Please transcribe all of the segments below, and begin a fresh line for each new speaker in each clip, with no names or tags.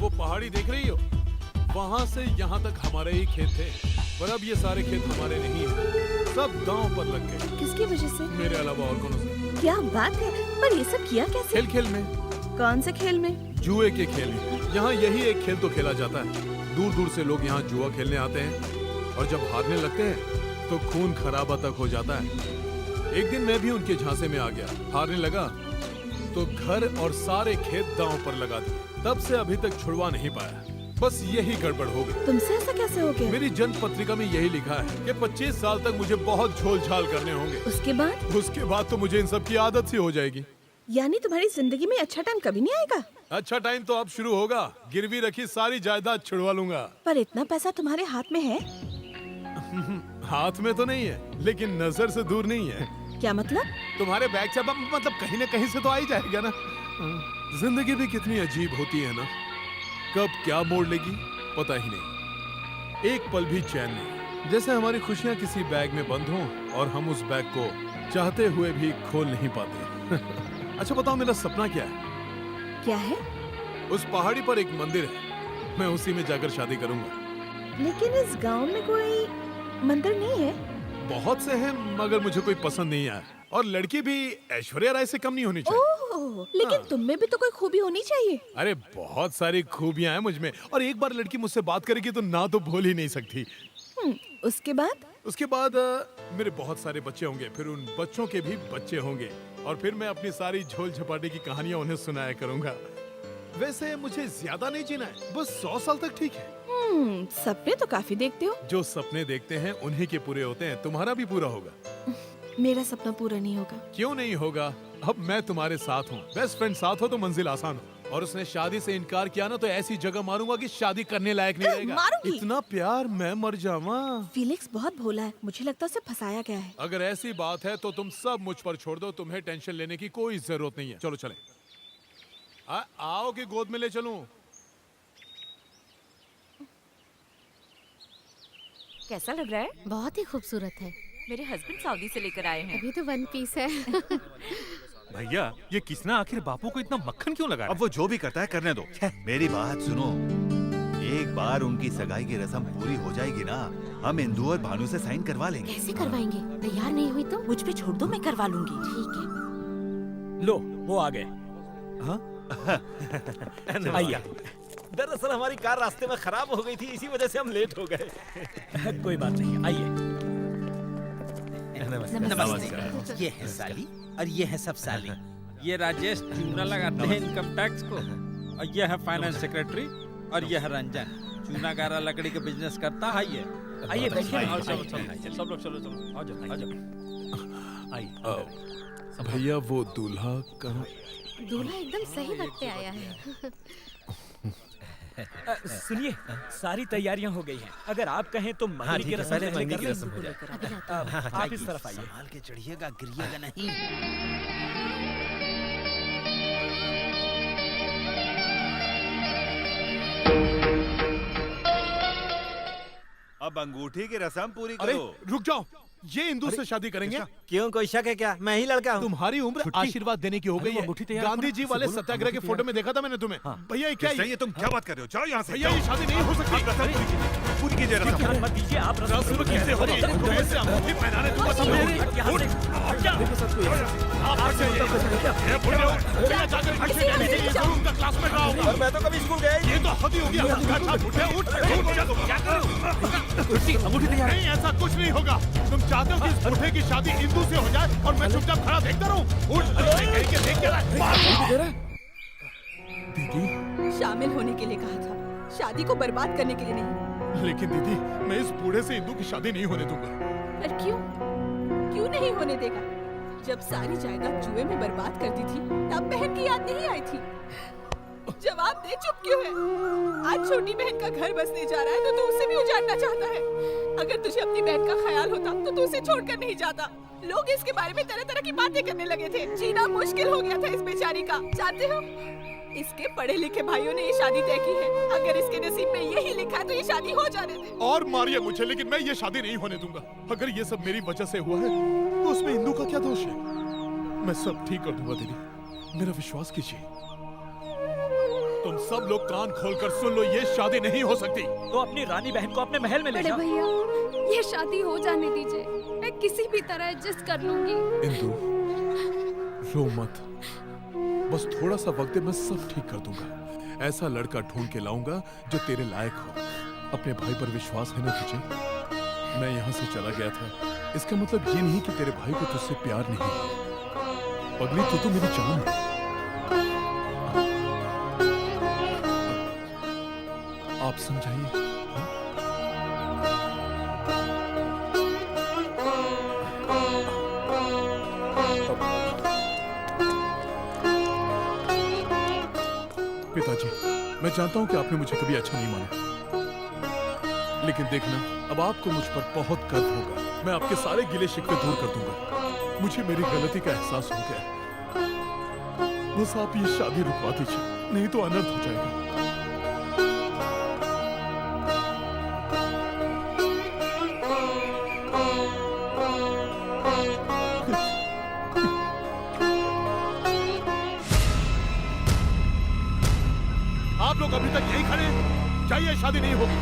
वो पहाड़ी देख रही हो? वहाँ से यहाँ तक हमारे ही खेत थे, पर अब ये सारे खेत हमारे नहीं हैं। सब दांव पर लग गए।
किसकी वजह से?
मेरे अलावा और कौन से?
क्या बात है, पर ये सब किया कैसे?
खेल खेल में।
कौन से खेल में?
जुए के खेल में। यहाँ यही एक खेल तो खेला जाता है। दूर दूर से लोग यहाँ जुआ खेलने आते हैं और जब हारने लगते हैं तो खून खराबा तक हो जाता है। एक दिन मैं भी उनके झांसे में आ गया। हारने लगा तो घर और सारे खेत दांव पर लगा दिए। तब से अभी तक छुड़वा नहीं पाया। बस यही गड़बड़ हो गई।
तुमसे ऐसा कैसे हो गया?
मेरी जन्म पत्रिका में यही लिखा है कि 25 साल तक मुझे बहुत झोल झाल करने होंगे। उसके बाद तो मुझे इन सब की आदत सी हो जाएगी।
यानी तुम्हारी जिंदगी में अच्छा टाइम कभी नहीं आएगा?
अच्छा टाइम तो अब शुरू होगा। गिरवी रखी सारी जायदाद छुड़वा लूंगा।
पर इतना पैसा तुम्हारे हाथ में है?
हाथ में तो नहीं है, लेकिन नजर से दूर नहीं है।
क्या मतलब?
तुम्हारे बैग से मतलब कहीं न कहीं से तो आ ही जाएगा ना। जिंदगी भी कितनी अजीब होती है ना, कब क्या मोड़ लेगी पता ही नहीं। एक पल भी चैन नहीं, जैसे हमारी खुशियां किसी बैग में बंद हों और हम उस बैग को चाहते हुए भी खोल नहीं पाते। अच्छा बताओ, मेरा सपना क्या है?
क्या है?
उस पहाड़ी पर एक मंदिर है, मैं उसी में जाकर शादी करूंगा।
लेकिन इस गांव में कोई मंदिर नहीं है।
बहुत से हैं, मगर मुझे कोई पसंद नहीं आया। और लड़की भी ऐश्वर्या राय से कम नहीं होनी चाहिए।
ओह, लेकिन तुम में भी तो कोई खूबी होनी चाहिए।
अरे बहुत सारी खूबियां हैं मुझ में, और एक बार लड़की मुझसे बात करेगी तो ना तो भूल ही नहीं सकती।
उसके बाद?
उसके बाद मेरे बहुत सारे बच्चे होंगे, फिर उन बच्चों के भी बच्चे होंगे, और फिर मैं अपनी सारी झोल झपाटी की कहानियां उन्हें सुनाया करूंगा। वैसे मुझे ज्यादा नहीं जीना है, बस 100 साल तक ठीक है।
सपने तो काफी देखते हो।
जो सपने देखते हैं उन्हीं के पूरे होते हैं। तुम्हारा भी पूरा होगा।
मेरा सपना पूरा नहीं होगा।
क्यों नहीं होगा? अब मैं तुम्हारे साथ हूँ। बेस्ट फ्रेंड साथ हो तो मंजिल आसान हो। और उसने शादी से इनकार किया ना तो ऐसी जगह मारूंगा कि शादी करने लायक नहीं रहेगा।
मारूंगी।
इतना प्यार, मैं मर जावा।
फिलिक्स बहुत भोला है, मुझे लगता है उसे फंसाया गया है।
अगर ऐसी बात है तो तुम सब मुझ पर छोड़ दो, तुम्हें टेंशन लेने की कोई जरूरत नहीं है। चलो चले। आओ कि गोद में ले चलूं।
कैसा लग रहा है?
बहुत ही खूबसूरत है।
मेरे हस्बैंड सऊदी से लेकर आए हैं।
अभी तो वन पीस है।
भैया, ये किसना आखिर बापू को इतना मक्खन क्यों लगा?
अब वो जो भी करता है करने दो। मेरी बात सुनो, एक बार उनकी सगाई की रस्म पूरी हो जाएगी ना, हम इंदु और भानु से साइन करवा लेंगे।
कैसे करवाएंगे? तैयार नहीं हुई तो?
मुझ पे छोड़ दो, मैं करवा लूंगी।
ठीक है।
लो, वो आ गए।
भैया, दरअसल हमारी कार रास्ते में खराब हो गई थी, इसी वजह से हम लेट हो गए।
कोई बात नहीं, आइए।
नमस्ते।
ये है साली और ये है सब साली।
ये राजेश चूना लगाते हैं इनकम टैक्स को, और ये है फाइनेंस सेक्रेटरी, और ये है रंजन चूना गारा लकड़ी का बिजनेस करता है। ये
आइए बैठिए।
सब लोग चलो चलो, आ जाओ।
आइए। भैया वो दूल्हा कहाँ?
दूल्हा एकदम सही वक्त पे आया है।
सुनिए, सारी तैयारियां हो गई हैं। अगर आप कहें तो महंगी की रस्म पहले कर लें।
हो जाए।
आप इस तरफ आइए।
संभाल के चढ़िएगा, गिरिएगा नहीं।
अब अंगूठी की रस्म पूरी
अरे
करो।
रुक जाओ, ये इंदु से शादी करेंगे?
क्यों, कोई शक है क्या? मैं ही लड़का हूँ।
तुम्हारी उम्र आशीर्वाद देने की हो गई है। गांधी जी वाले सत्याग्रह के फोटो में देखा था मैंने तुम्हें। भैया ये क्या है?
ये तुम क्या बात कर रहे हो? जाओ यहाँ से।
भैया ये शादी नहीं हो सकती।
पूरी कीजिए रस्म।
मत दीजिए आप।
रस्म कैसे हो रही है? तुम्हें से अंगूठी पहनाने तुम कसम लो। भैया जाकर उनका क्लासमेट रहा होगा।
और मैं तो कभी स्कूल गया ही
ये तो हद ही हो गया। उठ क्या करो? अंगूठी तैयार नहीं, ऐसा कुछ नहीं होगा। तुम चाहते हो कि इस बूढ़े की शादी इंदु से हो जाए और मैं चुपचाप खड़ा देखता रहूं? उठ, कहीं के देख के दीदी
शामिल होने के लिए कहा था, शादी को बर्बाद करने के लिए नहीं।
लेकिन दीदी, मैं इस बूढ़े से इंदु की शादी नहीं होने दूंगा।
पर क्यों? क्यों नहीं होने देगा? जब सारी जायदाद जुए में बर्बाद कर दी थी, तब बहन की याद नहीं आई थी। जवाब दे, चुप क्यों है? आज छोटी बहन का घर बसने जा रहा है तो तू उसे भी उजाड़ना चाहता है। अगर तुझे अपनी बहन का ख्याल होता तो तू उसे छोड़कर नहीं जाता। लोग इसके बारे में तरह तरह की बातें करने लगे थे। जीना मुश्किल हो गया था इस बेचारी का। जानते हो, इसके पढ़े लिखे भाइयों ने ये शादी तय की है। अगर इसके नसीब में यही लिखा है तो ये शादी हो जाने दे।
और मारिए मुझे, लेकिन मैं ये शादी नहीं होने दूंगा। अगर ये सब मेरी वजह से हुआ है तो उसमें इंदु का क्या दोष है? मैं सब ठीक कर दूंगा दीदी, मेरा विश्वास कीजिए। तुम सब लोग कान खोलकर सुन लो, ये शादी नहीं हो सकती।
तो अपनी रानी बहन को अपने महल में ले
बड़े
जा।
भैया, ये शादी हो जाने दीजिए, मैं किसी भी तरह एडजस्ट कर लूंगी।
इंदु, रो मत, बस थोड़ा सा वक्त दे, मैं सब ठीक कर दूंगा। ऐसा लड़का ढूंढ के लाऊंगा जो तेरे लायक हो। अपने भाई पर विश्वास है ना तुझे? मैं यहाँ से चला गया था, इसका मतलब ये नहीं कि तेरे भाई को तुझसे प्यार नहीं है। पगली, तू तो मेरी जान है। आप समझाइए। पिताजी, मैं जानता हूं कि आपने मुझे कभी अच्छा नहीं माना, लेकिन देखना, अब आपको मुझ पर बहुत गर्व होगा। मैं आपके सारे गिले शिकवे दूर कर दूंगा। मुझे मेरी गलती का एहसास हो गया। बस आप ये शादी रुकवा दीजिए, नहीं तो अनर्थ हो जाएगा। आप लोग अभी तक यही खड़े हैं? चाहिए शादी नहीं होगी।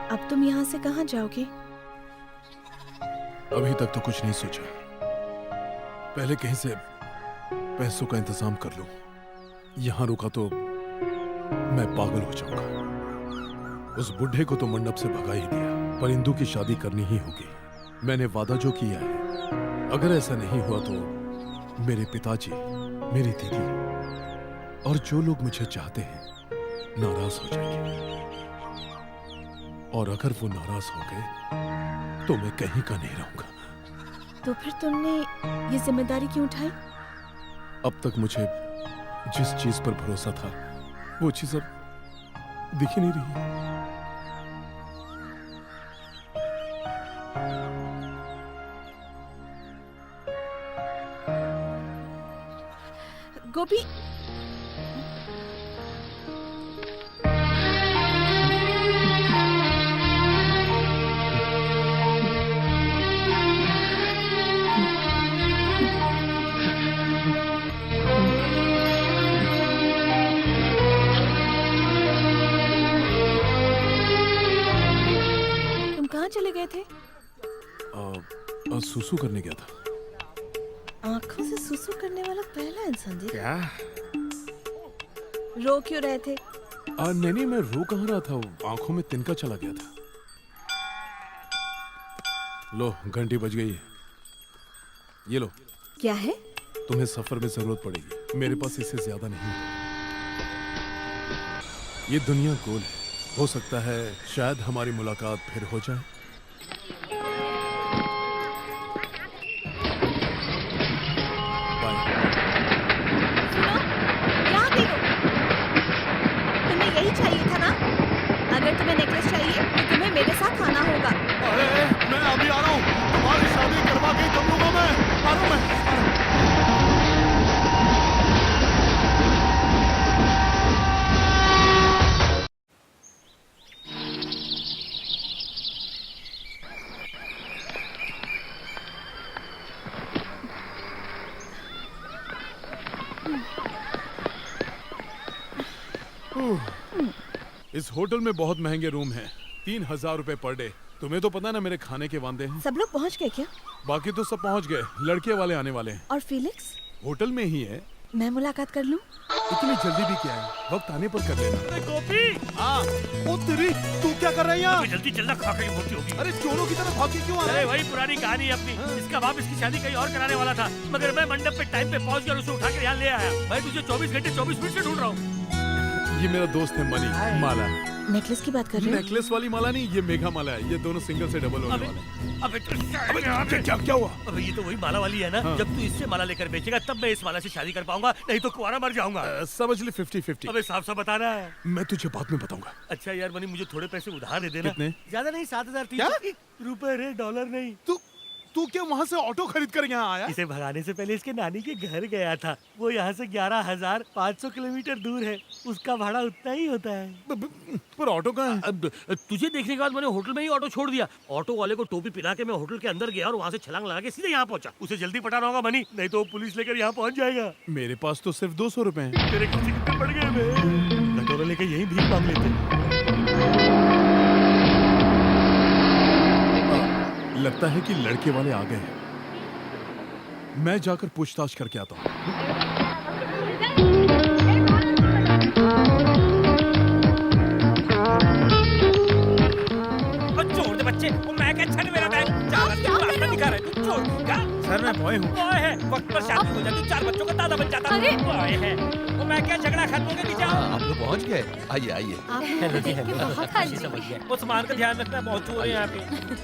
अब तुम यहाँ से कहाँ जाओगे?
अभी तक तो कुछ नहीं सोचा। पहले कहीं से पैसों का इंतजाम कर लूं। यहाँ रुका तो मैं पागल हो जाऊंगा। उस बुढ़े को तो मंडप से भगा ही दिया, पर इंदु की शादी करनी ही होगी। मैंने वादा जो किया है, अगर ऐसा नहीं हुआ तो मेरे पिताजी, मेरी दीदी और जो लोग मुझे चाहते हैं नाराज हो जाएंगे। और अगर वो नाराज हो गए तो मैं कहीं का नहीं रहूंगा।
तो फिर तुमने ये जिम्मेदारी क्यों उठाई?
अब तक मुझे जिस चीज पर भरोसा था वो चीज अब दिख ही नहीं रही।
गोपी, चले गए थे?
सुसु करने गया था।
आंखों से सुसु करने वाला पहला इंसान देखा।
क्या?
रो क्यों रहे थे?
नहीं, मैं रो कहाँ रहा था, आंखों में तिनका चला गया था। लो, घंटी बज गई है। ये लो।
क्या है?
तुम्हें सफर में जरूरत पड़ेगी, मेरे पास इससे ज्यादा नहीं है। ये दुनिया गोल है, हो सकता है शायद हमारी मुलाकात फिर हो जाए।
तुम्हें नेकलेस चाहिए तो तुम्हें मेरे साथ आना होगा।
अरे मैं अभी आ रहा हूँ, तुम्हारी शादी करवा के ही तब लूंगा मैं। आ रहा हूँ मैं। इस होटल में बहुत महंगे रूम हैं, 3,000 रुपए पर डे। तुम्हें तो पता ना मेरे खाने के वांदे हैं।
सब लोग पहुंच गए क्या?
बाकी तो सब पहुंच गए, लड़के वाले आने वाले हैं।
और फीलिक्स?
होटल में ही है।
मैं मुलाकात कर लूं?
इतनी जल्दी भी क्या है, वक्त आने पर कर लेना।
अरे गोपी,
ओ तेरी, तू क्या कर रहा है यहाँ?
जल्दी चलना, खा के मोटी होगी।
अरे चोरों की तरह भाग के क्यों आ रहा
अरे
है?
वही पुरानी कहानी है अपनी। इसका बाप इसकी शादी कहीं और कराने वाला था, मगर मैं मंडप पे टाइम पे पहुंच गया और उसे उठा कर यहाँ ले आया। मैं तुझे 24 घंटे 24 मिनट से ढूंढ रहा हूँ।
ये मेरा दोस्त है मनी, माला।
नेकलेस की बात कर रहे हो?
नेकलेस वाली माला नहीं, ये मेघा माला है। ये दोनों सिंगल से डबल होने वाले हैं।
अबे
क्या हुआ?
अबे ये तो वही माला वाली है ना।
हाँ।
जब तू इससे माला लेकर बेचेगा तब मैं इस माला से शादी कर पाऊंगा, नहीं तो कुआरा मर जाऊंगा।
समझ ले 50-50।
अबे साफ साफ बताना है।
मैं तुझे बाद में बताऊंगा।
अच्छा यार मनी, मुझे थोड़े पैसे उधार दे देना।
कितने?
ज्यादा नहीं, 7,300 रुपए रे, डॉलर नहीं।
तू क्या वहाँ से ऑटो खरीद कर यहाँ आया?
इसे भगाने से पहले इसके नानी के घर गया था। वो यहाँ से 11,500 किलोमीटर दूर है। उसका भाड़ा उतना ही होता है।
पर ऑटो कहाँ है?
अब तुझे देखने के बाद मैंने होटल में ही ऑटो छोड़ दिया। ऑटो वाले को टोपी पिला के मैं होटल के अंदर गया और वहाँ से छलांग लगा के सीधे यहाँ पहुँचा। उसे जल्दी पटाना होगा मनी, नहीं तो वो पुलिस लेकर यहाँ पहुँच जाएगा।
मेरे पास तो सिर्फ 200 रुपए हैं।
तेरे खर्चे कितने पड़ गए? मैं कटोरा लेकर यही भीख मांग लेते।
लगता है कि लड़के वाले आ गए हैं। मैं जाकर पूछताछ करके आता हूँ।
छोड़ दे बच्चे, वो मैं क्या छन मेरा बैग। चार रास्ता दिखा रहा है, तू छोड़ क्या?
सर मैं बॉय हूँ।
बॉय है, वक्त पर शादी हो जाती, 4 बच्चों का दादा बन जाता।
अरे!
बॉय है, वो मैं क्या झगड़ा खत्म हो गया, नीचे आओ।
आप लोग पहुंच गए? आइए आइए।
हेलो जी, हेलो।
बहुत
अच्छी समझ गया। वो सामान का ध्यान रखना, बहुत चोर है यहाँ पे।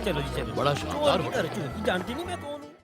चलो जी चलो।
बड़ा शानदार
चोर की तरह चोर, जानती नहीं मैं कौन